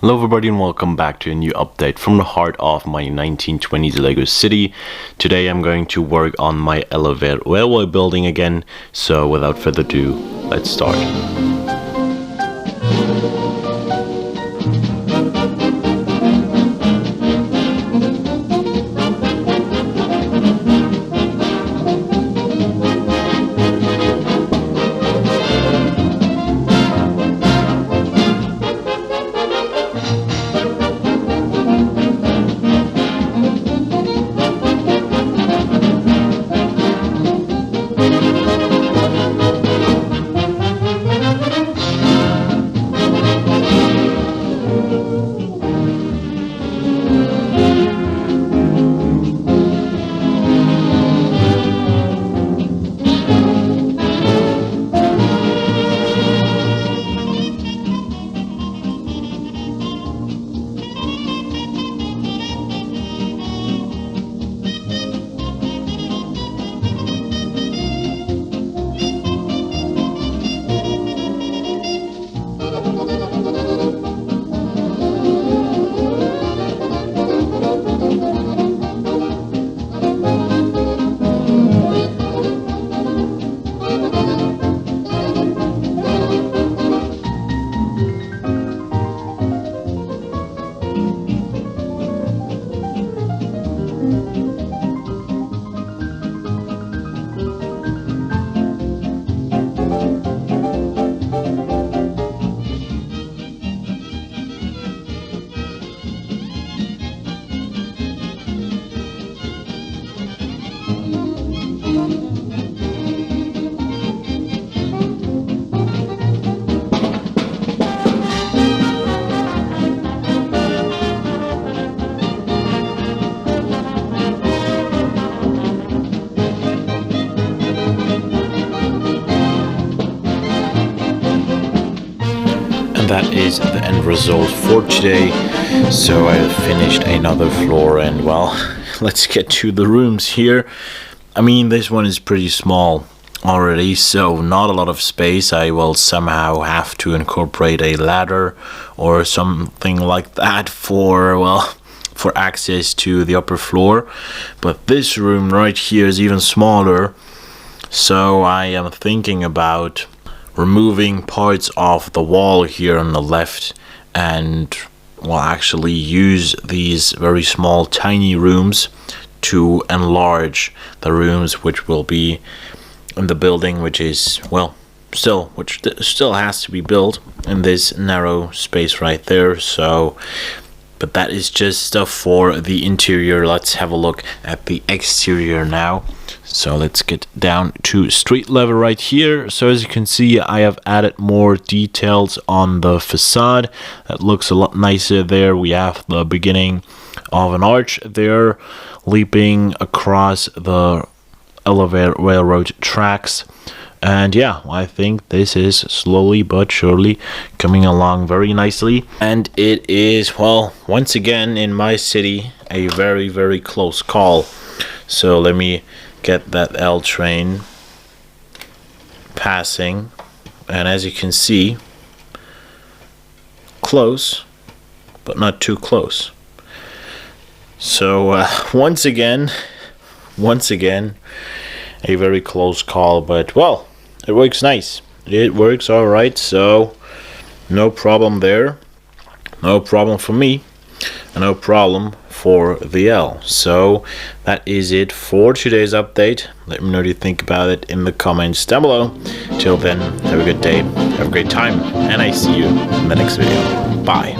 Hello everybody and welcome back to a new update from the heart of my 1920s Lego city. Today I'm going to work on my elevator railway building again, so without further ado, let's start. That is the end result for today. So I finished another floor and well, let's get to the rooms here. I mean, this one is pretty small already, so not a lot of space. I will somehow have to incorporate a ladder or something like that for access to the upper floor. But this room right here is even smaller, so I am thinking about removing parts of the wall here on the left and actually use these very small tiny rooms to enlarge the rooms which will be in the building, which still has to be built in this narrow space right there. So but that is just stuff for the interior. Let's have a look at the exterior now. So let's get down to street level right here. So as you can see, I have added more details on the facade. That looks a lot nicer there. We have the beginning of an arch there leaping across the elevator railroad tracks. And yeah, I think this is slowly but surely coming along very nicely. And it is, well, once again in my city, a very, very close call. So let me get that L train passing. And as you can see, close, but not too close. So once again, a very close call, but well, it works nice. It works all right, so no problem there. No problem for me, no problem for the L. So that is it for today's update. Let me know what you think about it in the comments down below. Till then, have a good day, have a great time, and I see you in the next video. Bye.